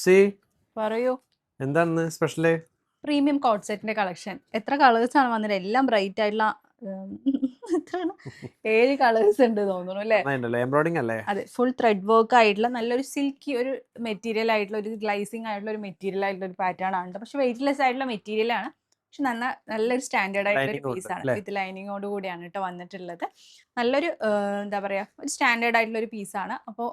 C പറയൂ. എന്താണ് special? Premium coat സെറ്റിന്റെ കളക്ഷൻ. എത്ര കളേഴ്സ് ആണ് വന്നത്? എല്ലാം ബ്രൈറ്റ് ആയിട്ടുള്ള എത്രയാണ്? 7 കളേഴ്സ് ഉണ്ട് തോന്നുന്നു അല്ലേ? എംബ്രോയിഡിംഗ് അല്ലേ? അതെ, ഫുൾ ത്രെഡ് വർക്ക് ആയിട്ടുള്ള നല്ലൊരു സിൽക്കി ഒരു മെറ്റീരിയൽ ആയിട്ടുള്ള ഒരു ഗ്ലൈസിങ് ആയിട്ടുള്ള ഒരു മെറ്റീരിയൽ ആയിട്ടുള്ള ഒരു പാറ്റേൺ ആണ്. പക്ഷെ വെയിറ്റ്ലെസ് ആയിട്ടുള്ള മെറ്റീരിയൽ ആണ്. പക്ഷെ നല്ലൊരു സ്റ്റാൻഡേർഡ് ആയിട്ടുള്ള ഒരു ലൈനിങ് ഉണ്ട് പീസാണ്. അല്ലേ? വിത്ത് ലൈനിങ്ങോട് കൂടിയാണ് കേട്ടോ വന്നിട്ടുള്ളത്. നല്ലൊരു എന്താ പറയാ, ഒരു സ്റ്റാൻഡേർഡ് ആയിട്ടുള്ള ഒരു പീസാണ്. അപ്പോൾ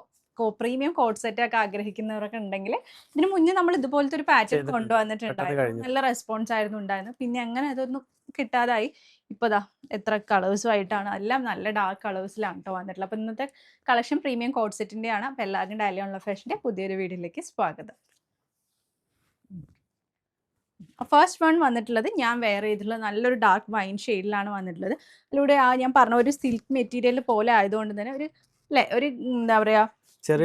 പ്രീമിയം കോട്ട് സെറ്റ് ഒക്കെ ആഗ്രഹിക്കുന്നവരൊക്കെ ഉണ്ടെങ്കിൽ ഇതിന് മുന്നേ നമ്മൾ ഇതുപോലത്തെ ഒരു പാറ്റേൺ പെട്ടെന്ന് കൊണ്ടുവന്നിട്ടുണ്ടായിരുന്നു. കഴിഞ്ഞു. നല്ല റെസ്പോൺസ് ആയിരുന്നു ഉണ്ടായിരുന്നത്. പിന്നെ അങ്ങനെ അതൊന്നും കിട്ടാതായി. ഇപ്പതാ എത്ര കളേഴ്സും ആയിട്ടാണ്, എല്ലാം നല്ല ഡാർക്ക് കളേഴ്സിലാണ് കേട്ടോ വന്നിട്ടുള്ളത്. അപ്പൊ ഇന്നത്തെ കളക്ഷൻ പ്രീമിയം കോട്ട് സെറ്റിന്റെ ആണ്. അപ്പൊ എല്ലാവർക്കും ഡയലി ഓൺലൈൻ ഫാഷന്റെ പുതിയൊരു വീഡിയോയിലേക്ക് സ്വാഗതം. ഫസ്റ്റ് വൺ വന്നിട്ടുള്ളത് ഞാൻ വെയർ ചെയ്തിട്ടുള്ള നല്ലൊരു ഡാർക്ക് വൈൻ ഷെയ്ഡിലാണ് വന്നിട്ടുള്ളത്. അതിലൂടെ ഞാൻ പറഞ്ഞ ഒരു സിൽക്ക് മെറ്റീരിയൽ പോലെ ആയതുകൊണ്ട് തന്നെ ഒരു ഒരു എന്താ പറയാ,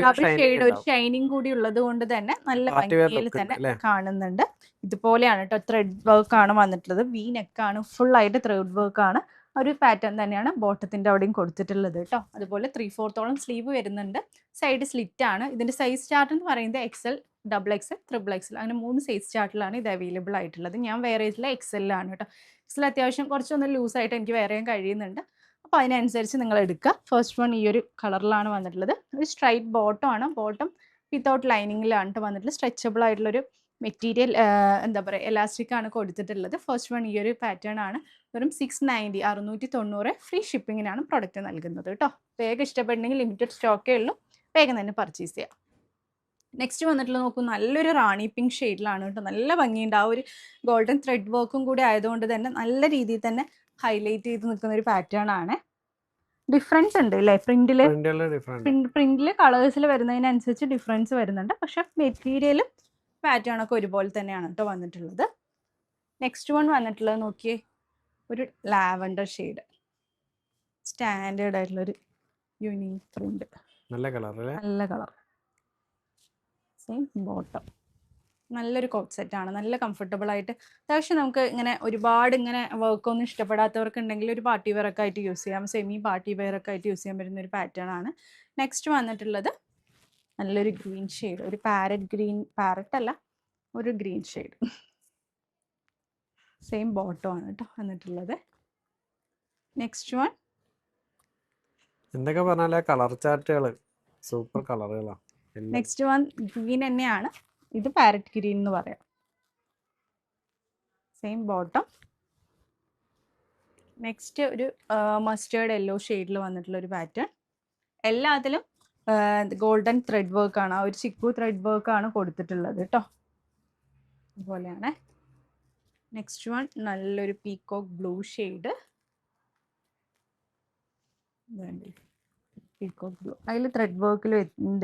ഡബിൾ ഷെയ്ഡ്, ഒരു ഷൈനിങ് കൂടി ഉള്ളത് കൊണ്ട് തന്നെ നല്ല ഭംഗിയിൽ തന്നെ കാണുന്നുണ്ട്. ഇതുപോലെയാണ് കേട്ടോ, ത്രെഡ് വർക്ക് ആണ് വന്നിട്ടുള്ളത്. വി നെക്കാണ്, ഫുൾ ആയിട്ട് ത്രെഡ് വർക്ക് ആണ്. ഒരു പാറ്റേൺ തന്നെയാണ് ബോട്ടത്തിന്റെ അവിടെയും കൊടുത്തിട്ടുള്ളത് കേട്ടോ. അതുപോലെ 3/4 സ്ലീവ് വരുന്നുണ്ട്. സൈഡ് സ്ലിറ്റ് ആണ്. ഇതിന്റെ സൈസ് ചാർട്ട് എന്ന് പറയുന്നത് XL, XXL, XXL അങ്ങനെ 3 സൈസ് ചാർട്ടിലാണ് ഇത് അവൈലബിൾ ആയിട്ടുള്ളത്. ഞാൻ വെയർ ചെയ്തിട്ടുള്ള XL-ലാണ് കേട്ടോ. XL അത്യാവശ്യം കുറച്ചൊന്ന് ലൂസായിട്ട് എനിക്ക് വെയർ ചെയ്യാൻ കഴിയുന്നുണ്ട്. അപ്പോൾ അതിനനുസരിച്ച് നിങ്ങൾ എടുക്കുക. ഫസ്റ്റ് വൺ ഈ ഒരു കളറിലാണ് വന്നിട്ടുള്ളത്. ഒരു സ്ട്രൈറ്റ് ബോട്ടം ആണ്. ബോട്ടം വിത്തൗട്ട് ലൈനിങ്ങിലാണ് കേട്ടോ വന്നിട്ടുള്ളത്. സ്ട്രെച്ചബിൾ ആയിട്ടുള്ളൊരു മെറ്റീരിയൽ, എന്താ പറയുക, എലാസ്റ്റിക് ആണ് കൊടുത്തിട്ടുള്ളത്. ഫസ്റ്റ് വൺ ഈ ഒരു പാറ്റേൺ ആണ്. വെറും 690, 690 ഫ്രീ ഷിപ്പിങ്ങിനാണ് പ്രൊഡക്റ്റ് നൽകുന്നത് കേട്ടോ. വേഗം ഇഷ്ടപ്പെടുന്നെങ്കിൽ ലിമിറ്റഡ് സ്റ്റോക്കേ ഉള്ളൂ, വേഗം തന്നെ പർച്ചേസ് ചെയ്യാം. നെക്സ്റ്റ് വന്നിട്ടുള്ളത് നോക്കൂ, നല്ലൊരു റാണി പിങ്ക് ഷെയ്ഡിലാണ് കേട്ടോ. നല്ല ഭംഗിയുണ്ട്. ആ ഒരു ഗോൾഡൻ ത്രെഡ് വർക്കും കൂടി ആയതുകൊണ്ട് തന്നെ നല്ല രീതിയിൽ തന്നെ ഹൈലൈറ്റ് ചെയ്ത് നിൽക്കുന്ന ഒരു പാറ്റേൺ ആണ്. ഡിഫറൻസ് ഉണ്ട് അല്ലേ പ്രിന്റില് കളേഴ്സിൽ വരുന്നതിനനുസരിച്ച് ഡിഫറൻസ് വരുന്നുണ്ട്. പക്ഷെ മെറ്റീരിയലും പാറ്റേൺ ഒക്കെ ഒരുപോലെ തന്നെയാണ് കേട്ടോ വന്നിട്ടുള്ളത്. നെക്സ്റ്റ് വൺ വന്നിട്ടുള്ളത് നോക്കിയേ, ഒരു ലാവൻഡർ ഷെയ്ഡ്, സ്റ്റാൻഡേർഡ് ആയിട്ടുള്ള ഒരു യൂണീക്ക് പ്രിന്റ്. നല്ല കളർ. Same bottom. നല്ലൊരു കോട്ട് സെറ്റ് ആണ്. നല്ല കംഫർട്ടബിൾ ആയിട്ട് അത്യാവശ്യം നമുക്ക് ഇങ്ങനെ ഒരുപാട് ഇങ്ങനെ വർക്കൊന്നും ഇഷ്ടപ്പെടാത്തവർക്ക് ഉണ്ടെങ്കിൽ ഒരു പാർട്ടി വെയർ ഒക്കെ ആയിട്ട് യൂസ് ചെയ്യാം. സെമി പാർട്ടി വെയർ ഒക്കെ ആയിട്ട് യൂസ് ചെയ്യാൻ പറ്റുന്ന ഒരു പാറ്റേൺ ആണ്. നെക്സ്റ്റ് വന്നിട്ടുള്ളത് നല്ലൊരു ഗ്രീൻ ഷെയ്ഡ്, ഒരു പാരറ്റ് ഗ്രീൻ, പാരറ്റ് അല്ല, ഒരു ഗ്രീൻ ഷെയ്ഡ്. സെയിം ബോട്ടം ആണ് കേട്ടോ വന്നിട്ടുള്ളത്. നെക്സ്റ്റ് വൺ എന്തൊക്കെ പറഞ്ഞാൽ കളർ ചാർട്ടുകൾ സൂപ്പർ കളറുകളാണ്. നെക്സ്റ്റ് വൺ ഗ്രീൻ തന്നെയാണ്. ഇത് പാരറ്റ് ഗ്രീൻ എന്ന് പറയാം. Same bottom. നെക്സ്റ്റ് ഒരു മസ്റ്റേർഡ് യെല്ലോ ഷെയ്ഡിൽ വന്നിട്ടുള്ള ഒരു പാറ്റേൺ. എല്ലാത്തിലും ഗോൾഡൻ ത്രെഡ് വർക്ക് ആണ്, ഒരു ചിക്കു ത്രെഡ് വർക്ക് ആണ് കൊടുത്തിട്ടുള്ളത് കേട്ടോ. അതുപോലെയാണ്. നെക്സ്റ്റ് വൺ നല്ലൊരു peacock blue shade. Peacock blue, അതിൽ ത്രെഡ് വർക്കിൽ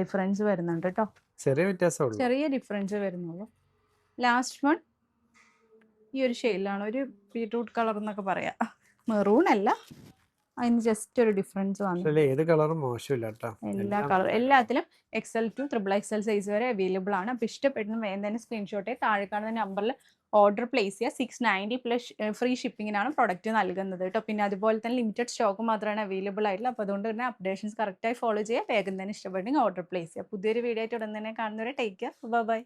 ഡിഫറൻസ് വരുന്നുണ്ട് കേട്ടോ. ചെറിയ ഡിഫറൻസ് വരുന്നുള്ളൂ. ലാസ്റ്റ് വൺ ഈ ഒരു ഷെയ്ഡിലാണ്, ഒരു ബീട്രൂട്ട് കളർ എന്നൊക്കെ പറയാം. മെറൂൺ അല്ല, അതിന് ജസ്റ്റ് ഒരു ഡിഫറൻസ് വന്നു. ഏത് കളറും മോശമില്ല കേട്ടോ. എല്ലാ കളറും എല്ലാത്തിലും XL to XXL സൈസ് വരെ അവൈലബിൾ ആണ്. അപ്പോൾ ഇഷ്ടപ്പെടുന്ന വേഗം തന്നെ സ്ക്രീൻഷോട്ട് താഴെ കാണുന്ന നമ്പറിൽ ഓർഡർ പ്ലേസ് ചെയ്യുക. 690 പ്ലസ് ഫ്രീ ഷിപ്പിങ്ങിനാണ് പ്രൊഡക്റ്റ് നൽകുന്നത് കേട്ടോ. പിന്നെ അതുപോലെ തന്നെ ലിമിറ്റഡ് സ്റ്റോക്ക് മാത്രമാണ് അവൈലബിൾ ആയിട്ടുള്ളത്. അപ്പോൾ അതുകൊണ്ട് തന്നെ അപ്ഡേഷൻസ് കറക്റ്റായി ഫോളോ ചെയ്യുക. വേഗം തന്നെ ഇഷ്ടപ്പെടുന്നെങ്കിൽ ഓർഡർ പ്ലേസ് ചെയ്യുക. പുതിയൊരു വീഡിയോ ആയിട്ട് ഉടൻ തന്നെ കാണുന്നവരെ ടേക്ക് കെയർ, ബൈ.